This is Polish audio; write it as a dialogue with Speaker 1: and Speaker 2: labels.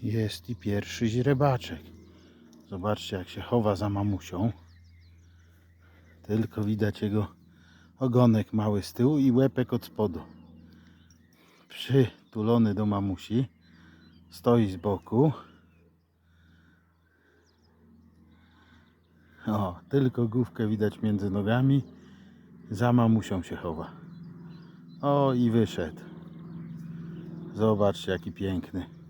Speaker 1: Jest i pierwszy źrebaczek. Zobaczcie, jak się chowa za mamusią. Tylko widać jego ogonek mały z tyłu i łepek od spodu. Przytulony do mamusi. Stoi z boku. O, tylko główkę widać między nogami. Za mamusią się chowa. O, i wyszedł. Zobaczcie, jaki piękny.